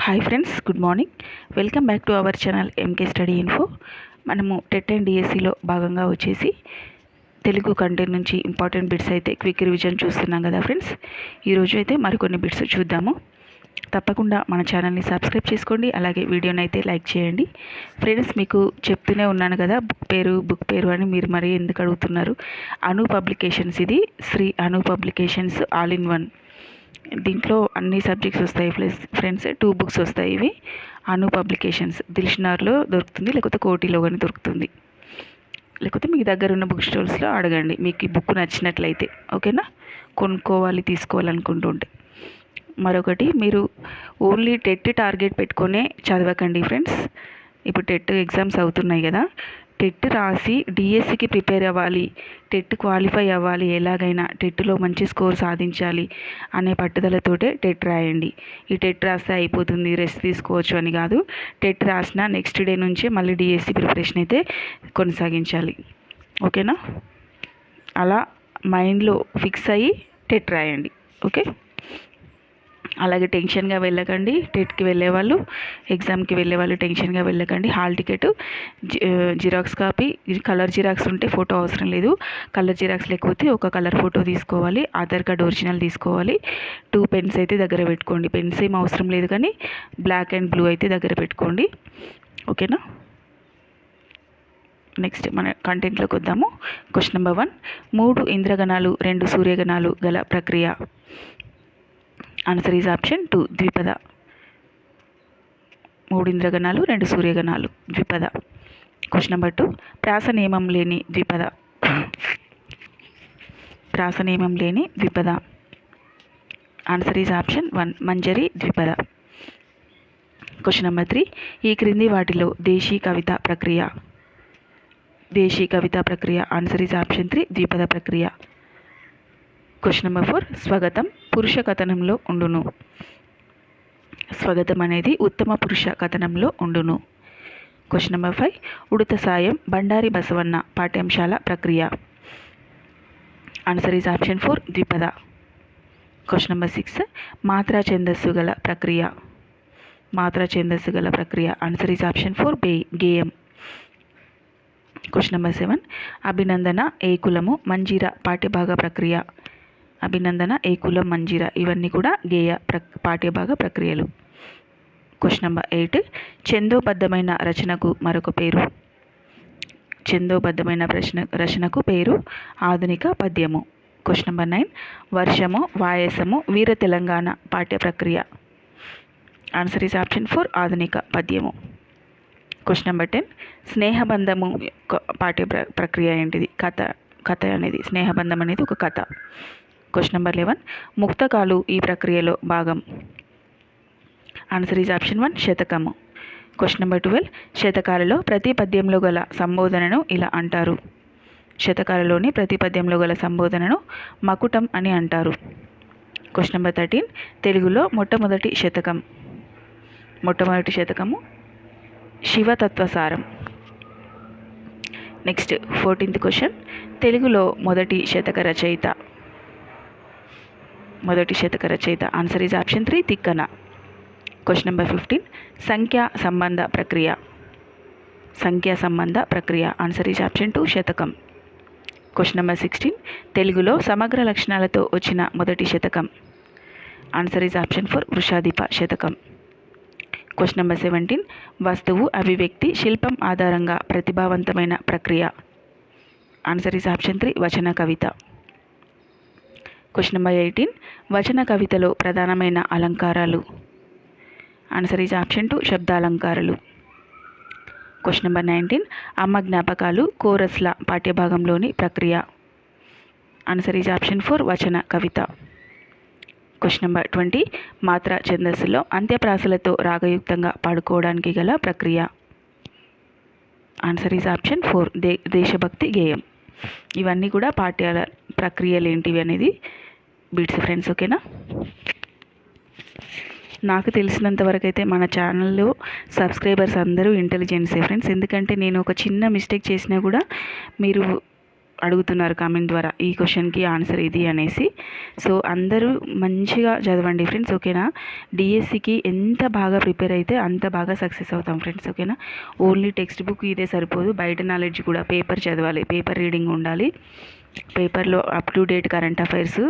Hi friends, good morning. Welcome back to our channel MK study info. మనము TET and డిఎస్సిలో భాగంగా వచ్చేసి Telugu content నుంచి ఇంపార్టెంట్ బిట్స్ అయితే క్విక్ రివిజన్ చూస్తున్నాం కదా ఫ్రెండ్స్. ఈరోజు అయితే మరికొన్ని బిట్స్ చూద్దాము. తప్పకుండా మన ఛానల్ని సబ్స్క్రైబ్ చేసుకోండి, అలాగే వీడియోని అయితే లైక్ చేయండి. ఫ్రెండ్స్, మీకు చెప్తూనే ఉన్నాను కదా బుక్ పేరు అని మీరు మరీ ఎందుకు అడుగుతున్నారు. అను పబ్లికేషన్స్, ఇది శ్రీ అను పబ్లికేషన్స్ ఆల్ ఇన్ వన్. దీంట్లో అన్ని సబ్జెక్ట్స్ వస్తాయి ఫ్రెండ్స్. 2 బుక్స్ వస్తాయి. ఇవి అను పబ్లికేషన్స్ దిల్షుక్నగర్లో దొరుకుతుంది, లేకపోతే కోటిలో కానీ దొరుకుతుంది, లేకపోతే మీకు దగ్గర ఉన్న బుక్ స్టోర్స్లో అడగండి మీకు ఈ బుక్ నచ్చినట్లయితే. ఓకేనా, కొనుక్కోవాలి తీసుకోవాలనుకుంటుంటే. మరొకటి, మీరు ఓన్లీ టెట్ టార్గెట్ పెట్టుకొనే చదవకండి ఫ్రెండ్స్. ఇప్పుడు టెట్ ఎగ్జామ్స్ అవుతున్నాయి కదా, టెట్ రాసి డిఎస్సికి ప్రిపేర్ అవ్వాలి, టెట్ క్వాలిఫై అవ్వాలి, ఎలాగైనా టెట్లో మంచి స్కోర్ సాధించాలి అనే పట్టుదలతోటే టెట్ రాయండి. ఈ టెట్ రాస్తే అయిపోతుంది, రెస్ట్ తీసుకోవచ్చు అని కాదు. టెట్ రాసిన నెక్స్ట్ డే నుంచే మళ్ళీ డిఎస్సి ప్రిపరేషన్ అయితే కొనసాగించాలి. ఓకేనా, అలా మైండ్లో ఫిక్స్ అయ్యి టెట్ రాయండి. ఓకే, అలాగే టెన్షన్గా వెళ్ళకండి. టెట్కి వెళ్ళేవాళ్ళు, ఎగ్జామ్కి వెళ్ళేవాళ్ళు టెన్షన్గా వెళ్ళకండి. Hall ticket, xerox copy, colour xerox ఉంటే ఫోటో అవసరం లేదు. కలర్ జిరాక్స్ లేకపోతే ఒక కలర్ ఫోటో తీసుకోవాలి. ఆధార్ కార్డ్ ఒరిజినల్ తీసుకోవాలి. 2 పెన్స్ అయితే దగ్గర పెట్టుకోండి. పెన్స్ ఏం అవసరం లేదు, కానీ బ్లాక్ అండ్ బ్లూ అయితే దగ్గర పెట్టుకోండి. ఓకేనా, నెక్స్ట్ మన కంటెంట్లోకి వద్దాము. క్వశ్చన్ నెంబర్ 1, 3 ఇంద్రగణాలు 2 సూర్యగణాలు గల ప్రక్రియ. ఆన్సర్ ఈజ్ ఆప్షన్ 2, ద్విపద. 3 ఇంద్రగణాలు 2 సూర్యగణాలు, ద్విపద. క్వశ్చన్ నెంబర్ 2, ప్రాస నియమం లేని ద్విపద. ప్రాస నియమం లేని ద్విపద. ఆన్సర్ ఈజ్ ఆప్షన్ 1, మంజరి, ద్విపద. క్వశ్చన్ నెంబర్ 3, ఈ క్రింది వాటిలో దేశీ కవిత ప్రక్రియ. దేశీ కవిత ప్రక్రియ. ఆన్సర్ ఈజ్ ఆప్షన్ 3, ద్విపద ప్రక్రియ. క్వశ్చన్ నెంబర్ 4, స్వగతం పురుష కథనంలో ఉండును. స్వగతం అనేది ఉత్తమ పురుష కథనంలో ఉండును. క్వశ్చన్ నెంబర్ 5, ఉడుత సాయం బండారి బసవన్న పాఠ్యాంశాల ప్రక్రియ. ఆన్సర్ ఈజ్ ఆప్షన్ 4, ద్విపద. క్వశ్చన్ నెంబర్ 6, మాత్రా ఛందస్సు గల ప్రక్రియ. మాత్రా ఛందస్సు గల ప్రక్రియ. ఆన్సర్ ఈజ్ ఆప్షన్ 4, గేయం. క్వశ్చన్ నెంబర్ 7, అభినందన ఏకులము మంజీర పాఠ్యభాగ ప్రక్రియ. అభినందన, ఏకులం, మంజీర ఇవన్నీ కూడా గేయ పాఠ్యభాగ ప్రక్రియలు. క్వశ్చన్ నెంబర్ 8, ఛందోబద్ధమైన రచనకు మరొక పేరు. ఛందోబద్ధమైన రచనకు పేరు ఆధునిక పద్యము. క్వశ్చన్ నెంబర్ 9, వర్షము వాయసము వీర తెలంగాణ పాఠ్య ప్రక్రియ. ఆన్సర్ ఈజ్ ఆప్షన్ 4, ఆధునిక పద్యము. క్వశ్చన్ నెంబర్ 10, స్నేహబంధము పాఠ్య ప్రక్రియ ఏంటిది? కథ అనేది, స్నేహబంధం అనేది ఒక కథ. క్వశ్చన్ నెంబర్ 11, ముక్తకాలు ఈ ప్రక్రియలో భాగం. ఆన్సర్ ఈజ్ ఆప్షన్ 1, శతకము. క్వశ్చన్ నెంబర్ 12, శతకాలలో ప్రతి పద్యంలో గల సంబోధనను ఇలా అంటారు. శతకాలలోని ప్రతి పద్యంలో గల సంబోధనను మకుటం అని అంటారు. క్వశ్చన్ నెంబర్ 13, తెలుగులో మొట్టమొదటి శతకము శివతత్వసారం. నెక్స్ట్ 14th క్వశ్చన్, తెలుగులో మొదటి శతక రచయిత. Answer is option 3, Tikkana. Question number 15, సంఖ్యా సంబంధ ప్రక్రియ. ఆన్సర్ ఈజ్ ఆప్షన్ 2, శతకం. క్వశ్చన్ నెంబర్ 16, తెలుగులో సమగ్ర లక్షణాలతో వచ్చిన మొదటి శతకం. ఆన్సర్ ఈజ్ ఆప్షన్ 4, వృషాధిప శతకం. క్వశ్చన్ నెంబర్ 17, వస్తువు అభివ్యక్తి శిల్పం ఆధారంగా ప్రతిభావంతమైన ప్రక్రియ. ఆన్సర్ ఈజ్ ఆప్షన్ 3, వచన కవిత. క్వశ్చన్ నెంబర్ 18, వచన కవితలో ప్రధానమైన అలంకారాలు. ఆన్సర్ ఈజ్ ఆప్షన్ 2, శబ్దాలంకారాలు. క్వశ్చన్ నెంబర్ 19, అమ్మ జ్ఞాపకాలు కోరస్ల పాఠ్యభాగంలోని ప్రక్రియ. ఆన్సర్ ఈజ్ ఆప్షన్ 4, వచన కవిత. క్వశ్చన్ నెంబర్ 20, మాత్రా ఛందస్సులో అంత్యప్రాసలతో రాగయుక్తంగా పాడుకోవడానికి గల ప్రక్రియ. ఆన్సర్ ఈజ్ ఆప్షన్ 4, దేశభక్తి గేయం. ఇవన్నీ కూడా పాఠ్యాల ప్రక్రియలు ఏంటివి అనేది బిట్స్ ఫ్రెండ్స్. ఓకేనా, నాకు తెలిసినంత వరకు అయితే మన ఛానల్లో సబ్స్క్రైబర్స్ అందరూ ఇంటెలిజెన్సే ఫ్రెండ్స్. ఎందుకంటే నేను ఒక చిన్న మిస్టేక్ చేసినా కూడా మీరు అడుగుతున్నారు కామెంట్ ద్వారా, ఈ క్వశ్చన్కి ఆన్సర్ ఇది అనేసి. సో అందరూ మంచిగా చదవండి ఫ్రెండ్స్, ఓకేనా. డిఎస్సికి ఎంత బాగా ప్రిపేర్ అయితే అంత బాగా సక్సెస్ అవుతాం ఫ్రెండ్స్, ఓకేనా. ఓన్లీ టెక్స్ట్ బుక్ ఇదే సరిపోదు, బయట నాలెడ్జ్ కూడా పేపర్ చదవాలి, పేపర్ రీడింగ్ ఉండాలి, పేపర్లో up to date current affairs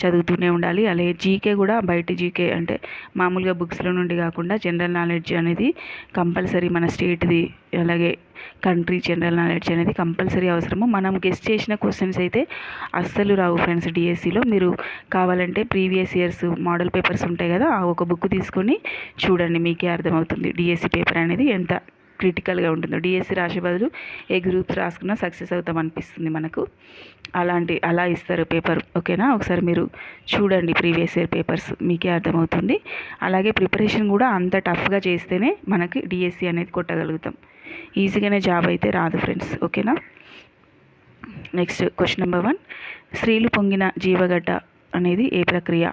చదువుతూనే ఉండాలి. అలాగే జీకే కూడా, బయట జీకే అంటే మామూలుగా బుక్స్లో నుండి కాకుండా జనరల్ నాలెడ్జ్ అనేది కంపల్సరీ, మన స్టేట్ది అలాగే కంట్రీ జనరల్ నాలెడ్జ్ అనేది కంపల్సరీ అవసరము. మనం గెస్ట్ చేసిన క్వశ్చన్స్ అయితే అస్సలు రావు ఫ్రెండ్స్ డిఎస్సిలో. మీరు కావాలంటే ప్రీవియస్ ఇయర్స్ మోడల్ పేపర్స్ ఉంటాయి కదా, ఆ ఒక బుక్ తీసుకొని చూడండి, మీకే అర్థమవుతుంది డిఎస్సి పేపర్ అనేది ఎంత క్రిటికల్గా ఉంటుందో. డిఎస్సి రాసే బదులు ఏ గ్రూప్స్ రాసుకున్నా సక్సెస్ అవుతాం అనిపిస్తుంది మనకు. అలా ఇస్తారు పేపర్, ఓకేనా. ఒకసారి మీరు చూడండి ప్రీవియస్ ఇయర్ పేపర్స్, మీకే అర్థమవుతుంది. అలాగే ప్రిపరేషన్ కూడా అంత టఫ్గా చేస్తేనే మనకి డిఎస్సి అనేది కొట్టగలుగుతాం, ఈజీగానే జాబ్ అయితే రాదు ఫ్రెండ్స్, ఓకేనా. నెక్స్ట్ క్వశ్చన్ నెంబర్ 1, స్త్రీలు పొంగిన జీవగడ్డ అనేది ఏ ప్రక్రియ?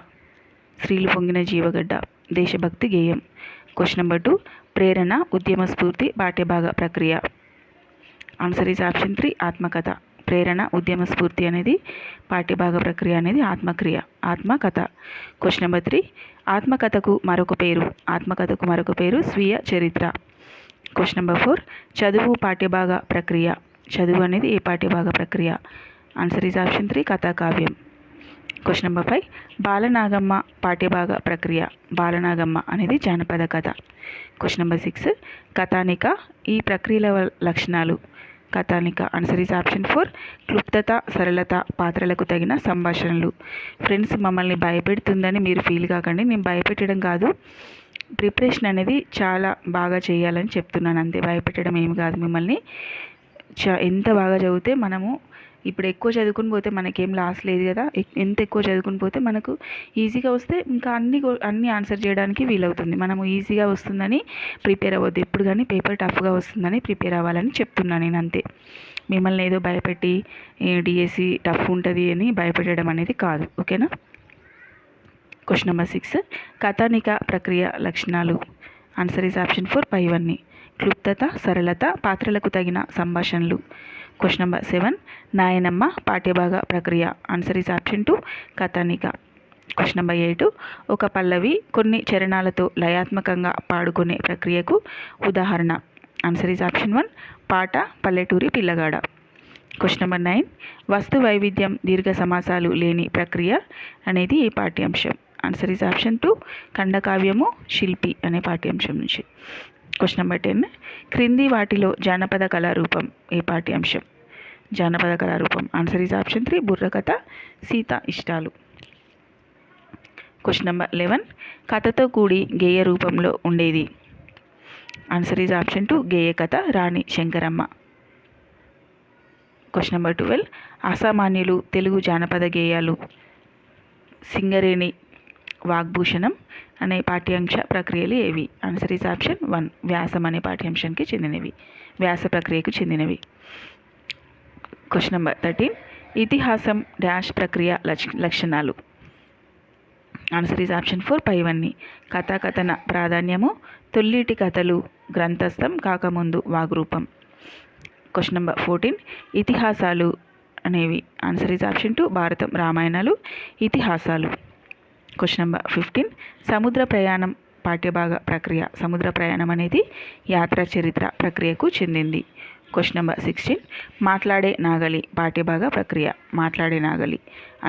స్త్రీలు పొంగిన జీవగడ్డ దేశభక్తి గేయం. క్వశ్చన్ నెంబర్ 2, ప్రేరణ, ఉద్యమ స్ఫూర్తి పాఠ్యభాగ ప్రక్రియ. ఆన్సర్ ఈజ్ ఆప్షన్ 3, ఆత్మకథ. ప్రేరణ, ఉద్యమ స్ఫూర్తి అనేది పాఠ్యభాగ ప్రక్రియ అనేది ఆత్మకథ. క్వశ్చన్ నెంబర్ 3, ఆత్మకథకు మరొక పేరు స్వీయ చరిత్ర. క్వశ్చన్ నెంబర్ 4, చదువు పాఠ్యభాగ ప్రక్రియ. చదువు అనేది ఏ పాఠ్యభాగ ప్రక్రియ? ఆన్సర్ ఈజ్ ఆప్షన్ 3, కథాకావ్యం. క్వశ్చన్ నెంబర్ 5, బాలనాగమ్మ పాఠ్యభాగ ప్రక్రియ. బాలనాగమ్మ అనేది జానపద కథ. క్వశ్చన్ నెంబర్ 6, కథానిక, ఈ ప్రక్రియల లక్షణాలు. కథానిక ఆన్సర్ ఈజ్ ఆప్షన్ 4, క్లుప్తత, సరళత, పాత్రలకు తగిన సంభాషణలు. ఫ్రెండ్స్, మమ్మల్ని భయపెడుతుందని మీరు ఫీల్ కాకండి, నేను భయపెట్టడం కాదు, ప్రిపరేషన్ అనేది చాలా బాగా చేయాలని చెప్తున్నాను అంతే, భయపెట్టడం ఏమి కాదు మిమ్మల్ని. ఎంత బాగా చదివితే మనము, ఇప్పుడు ఎక్కువ చదువుకుని పోతే మనకేం లాస్ లేదు కదా, ఎంత ఎక్కువ చదువుకుని పోతే మనకు ఈజీగా వస్తే ఇంకా అన్నీ ఆన్సర్ చేయడానికి వీలవుతుంది. మనము ఈజీగా వస్తుందని ప్రిపేర్ అవ్వద్దు ఎప్పుడు కానీ, పేపర్ టఫ్గా వస్తుందని ప్రిపేర్ అవ్వాలని చెప్తున్నాను నేను అంతే. మిమ్మల్ని ఏదో భయపెట్టి డిఎస్సి టఫ్ ఉంటుంది అని భయపెట్టడం అనేది కాదు, ఓకేనా. క్వశ్చన్ నెంబర్ 6, కథానిక ప్రక్రియ లక్షణాలు. ఆన్సర్ ఈజ్ ఆప్షన్ 4, పైవన్నీ. క్లుప్తత, సరళత, పాత్రలకు తగిన సంభాషణలు. క్వశ్చన్ నెంబర్ 7, నాయనమ్మ పాఠ్యభాగ ప్రక్రియ. Answer is option 2, Kathanika. Question number 8, ఒక పల్లవి కొన్ని చరణాలతో లయాత్మకంగా పాడుకునే ప్రక్రియకు ఉదాహరణ. ఆన్సర్ ఈజ్ ఆప్షన్ 1, పాట పల్లెటూరి పిల్లగాడ. క్వశ్చన్ నెంబర్ 9, వస్తు వైవిధ్యం దీర్ఘ సమాసాలు లేని ప్రక్రియ అనేది ఏ పాఠ్యాంశం? ఆన్సర్ ఈజ్ ఆప్షన్ 2, ఖండకావ్యము శిల్పి అనే పాఠ్యాంశం నుంచి. క్వశ్చన్ నెంబర్ 10, క్రింది వాటిలో జానపద కళారూపం ఏ పాఠ్యాంశం? జానపద కళారూపం ఆన్సర్ ఈజ్ ఆప్షన్ 3, బుర్రకథ, సీత ఇష్టాలు. క్వశ్చన్ నెంబర్ 11, కథతో కూడి గేయ రూపంలో ఉండేది. ఆన్సర్ ఈజ్ ఆప్షన్ 2, గేయ కథ, రాణి శంకరమ్మ. క్వశ్చన్ నెంబర్ 12, అసామాన్యులు తెలుగు జానపద గేయాలు. సింగరేణి వాగ్భూషణం అనే పాఠ్యాంశ ప్రక్రియలు ఏవి? ఆన్సర్ ఈజ్ ఆప్షన్ 1, వ్యాసం అనే పాఠ్యాంశానికి చెందినవి, వ్యాస ప్రక్రియకు చెందినవి. క్వశ్చన్ నెంబర్ 13, ఇతిహాసం డాష్ ప్రక్రియ లక్షణాలు. ఆన్సర్ ఈజ్ ఆప్షన్ 4, పైవన్నీ. కథాకథన ప్రాధాన్యము, తొల్లిటి కథలు గ్రంథస్థం కాకముందు వాగ్రూపం. క్వశ్చన్ నెంబర్ 14, ఇతిహాసాలు అనేవి. ఆన్సర్ ఈజ్ ఆప్షన్ 2, భారతం రామాయణాలు ఇతిహాసాలు. క్వశ్చన్ నెంబర్ 15, సముద్ర ప్రయాణం పాఠ్యభాగ ప్రక్రియ. సముద్ర ప్రయాణం అనేది యాత్ర చరిత్ర ప్రక్రియకు చెందింది. క్వశ్చన్ నెంబర్ 16, మాట్లాడే నాగలి పాఠ్యభాగ ప్రక్రియ. మాట్లాడే నాగలి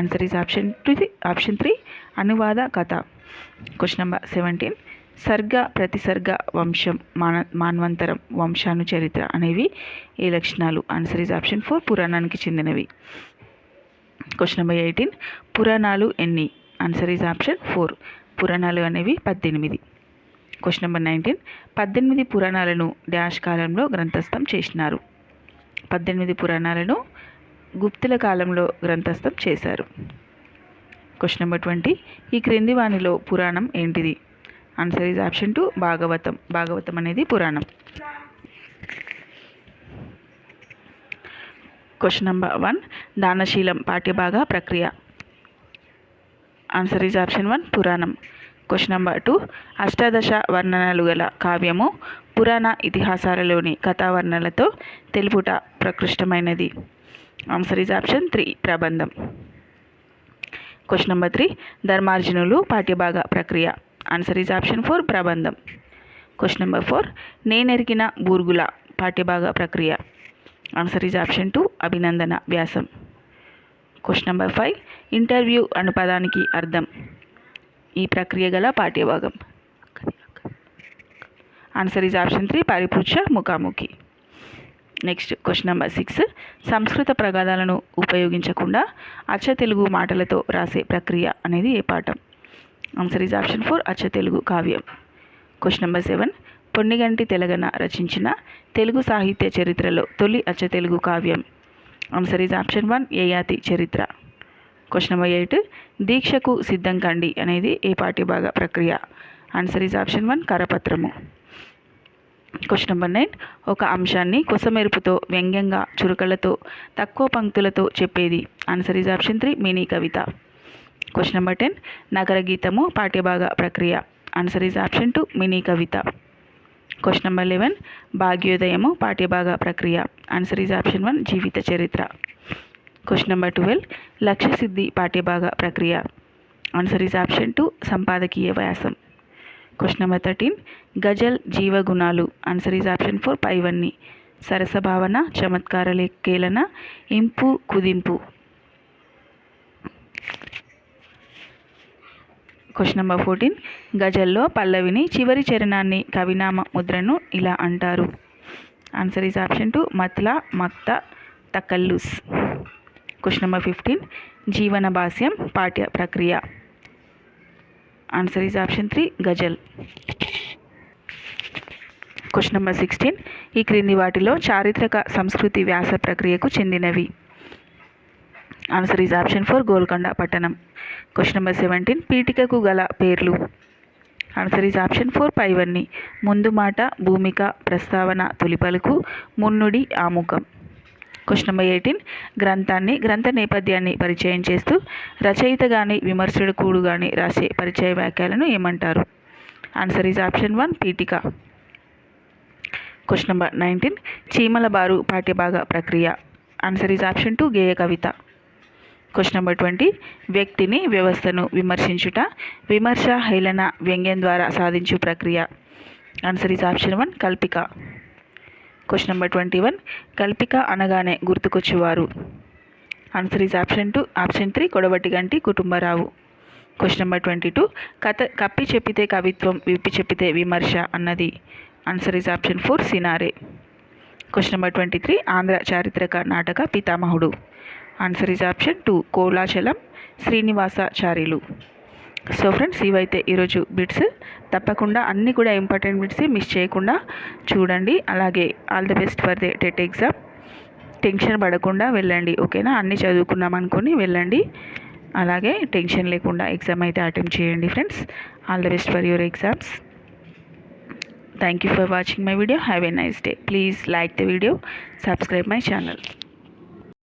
ఆన్సర్ ఈజ్ ఆప్షన్ 3, అనువాద కథ. క్వశ్చన్ నెంబర్ 17, సర్గ ప్రతిసర్గ వంశం మాన్వంతరం వంశాను చరిత్ర అనేవి ఏ లక్షణాలు? ఆన్సర్ ఈజ్ ఆప్షన్ 4, పురాణానికి చెందినవి. క్వశ్చన్ నెంబర్ 18, పురాణాలు ఎన్ని? ఆన్సర్ ఈజ్ ఆప్షన్ 4, పురాణాలు అనేవి 18. క్వశ్చన్ నెంబర్ 19, 18 పురాణాలను డాష్ కాలంలో గ్రంథస్థం చేసినారు. 18 పురాణాలను గుప్తుల కాలంలో గ్రంథస్థం చేశారు. క్వశ్చన్ నెంబర్ 20, ఈ క్రింది వానిలో పురాణం ఏంటిది? Answer is option 2, Bhagavatam. Bhagavatam అనేది పురాణం. క్వశ్చన్ నెంబర్ 1, దానశీలం పాఠ్యభాగ ప్రక్రియ. Answer is option 1, Puranam. Question number 2, అష్టాదశ వర్ణనలు గల కావ్యము పురాణ ఇతిహాసాలలోని కథావర్ణనలతో తెలుపుట ప్రకృష్టమైనది. ఆన్సర్ ఈజ్ ఆప్షన్ 3 ప్రబంధం. క్వశ్చన్ నెంబర్ 3 ధర్మార్జునులు పాఠ్యభాగ ప్రక్రియ. ఆన్సర్ ఈజ్ ఆప్షన్ 4 ప్రబంధం. క్వశ్చన్ నెంబర్ 4 నేనెరిగిన బూర్గుల పాఠ్యభాగ ప్రక్రియ. ఆన్సర్ ఈజ్ ఆప్షన్ 2 అభినందన వ్యాసం. క్వశ్చన్ నెంబర్ 5 ఇంటర్వ్యూ అను పదానికి అర్థం. ఈ ప్రక్రియ గల పాఠ్యభాగం. ఆన్సర్ ఈజ్ ఆప్షన్ 3 పరిపృచ్ఛ ముఖాముఖి. నెక్స్ట్ క్వశ్చన్ నెంబర్ 6 సంస్కృత ప్రగాదాలను ఉపయోగించకుండా అచ్చ తెలుగు మాటలతో రాసే ప్రక్రియ అనేది ఏ పాఠం. ఆన్సర్ ఈజ్ ఆప్షన్ 4 అచ్చ తెలుగు కావ్యం. క్వశ్చన్ నెంబర్ 7 పొన్నిగంటి తెలగన రచించిన తెలుగు సాహిత్య చరిత్రలో తొలి అచ్చ తెలుగు కావ్యం. ఆన్సర్ ఈజ్ ఆప్షన్ 1 యయాతి చరిత్ర. క్వశ్చన్ నెంబర్ 8 దీక్షకు సిద్ధం కండి అనేది ఏ పాఠ్యభాగ ప్రక్రియ. ఆన్సర్ ఈజ్ ఆప్షన్ 1 కరపత్రము. క్వశ్చన్ నెంబర్ 9 ఒక అంశాన్ని కొసమెరుపుతో వ్యంగ్యంగా చురుకలతో తక్కువ పంక్తులతో చెప్పేది. ఆన్సర్ ఈజ్ ఆప్షన్ 3 మినీ కవిత. క్వశ్చన్ నెంబర్ 10 నగర గీతము పాఠ్యభాగ ప్రక్రియ. ఆన్సర్ ఈజ్ ఆప్షన్ 2 మినీ కవిత. క్వశ్చన్ నెంబర్ 11 భాగ్యోదయము పాఠ్యభాగ ప్రక్రియ. ఆన్సర్ ఈజ్ ఆప్షన్ 1 జీవిత చరిత్ర. క్వశ్చన్ నెంబర్ 12 లక్ష్య సిద్ధి పాఠ్యభాగ ప్రక్రియ. ఆన్సర్ ఈజ్ ఆప్షన్ 2 సంపాదకీయ వ్యాసం. క్వశ్చన్ నెంబర్ 13 గజల్ జీవగుణాలు. ఆన్సర్ ఈజ్ ఆప్షన్ 4 పైవన్నీ. సరస భావన చమత్కార కేలన ఇంపు కుదింపు. క్వశ్చన్ నెంబర్ 14 గజల్లో పల్లవిని చివరి చరణాన్ని కవినామ ముద్రను ఇలా అంటారు. ఆన్సర్ ఈజ్ ఆప్షన్ 2 మత్లా మక్త తకల్లుస్. క్వశ్చన్ నెంబర్ 15 జీవన భాష్యం పాఠ్య ప్రక్రియ. ఆన్సర్ ఈజ్ ఆప్షన్ 3 గజల్. క్వశ్చన్ నెంబర్ 16 ఈ క్రింది వాటిలో చారిత్రక సంస్కృతి వ్యాస ప్రక్రియకు చెందినవి. ఆన్సర్ ఈజ్ ఆప్షన్ 4 గోల్కొండ పట్టణం. క్వశ్చన్ నెంబర్ 17 పీఠికకు గల పేర్లు. ఆన్సర్ ఈజ్ ఆప్షన్ 4 పైవన్నీ. ముందు మాట భూమిక ప్రస్తావన తొలి పలుకు మున్నుడి ఆముఖం. క్వశ్చన్ నెంబర్ 18 గ్రంథాన్ని గ్రంథ నేపథ్యాన్ని పరిచయం చేస్తూ రచయిత కానీ విమర్శకుడు కూడు కానీ రాసే పరిచయ వాక్యాలను ఏమంటారు. ఆన్సర్ ఈజ్ ఆప్షన్ 1 పీఠిక. క్వశ్చన్ నెంబర్ 19 చీమల బారు పాఠ్యభాగ ప్రక్రియ. ఆన్సర్ ఈజ్ ఆప్షన్ 2 గేయ కవిత. క్వశ్చన్ నెంబర్ 20 వ్యక్తిని వ్యవస్థను విమర్శించుట విమర్శ హేళన వ్యంగ్యం ద్వారా సాధించు ప్రక్రియ. Answer is option 1 Kalpika. Question number 21 Kalpika అనగానే గుర్తుకొచ్చేవారు. ఆన్సర్ ఈజ్ ఆప్షన్ 3 కొడవటి గంటి కుటుంబరావు. క్వశ్చన్ నెంబర్ 22 కప్పి చెప్పితే కవిత్వం విప్పి చెప్పితే విమర్శ అన్నది. Answer is option 4 CiNaRe. Question number 23 Andhra చారిత్రక నాటక పితామహుడు. Answer is option 2 Kolachalam Srinivasacharyulu. So friends ఇవైతే ఈరోజు బిట్స్. తప్పకుండా అన్నీ కూడా ఇంపార్టెంట్ బిట్స్ మిస్ చేయకుండా చూడండి. అలాగే all the best for the TET exam. Tension పడకుండా వెళ్ళండి, ఓకేనా. అన్నీ చదువుకున్నాం అనుకొని వెళ్ళండి. అలాగే టెన్షన్ లేకుండా ఎగ్జామ్ అయితే అటెంప్ట్ చేయండి friends. All the best for your exams. Thank you for watching my video. Have a nice day. Please like the video, subscribe my channel.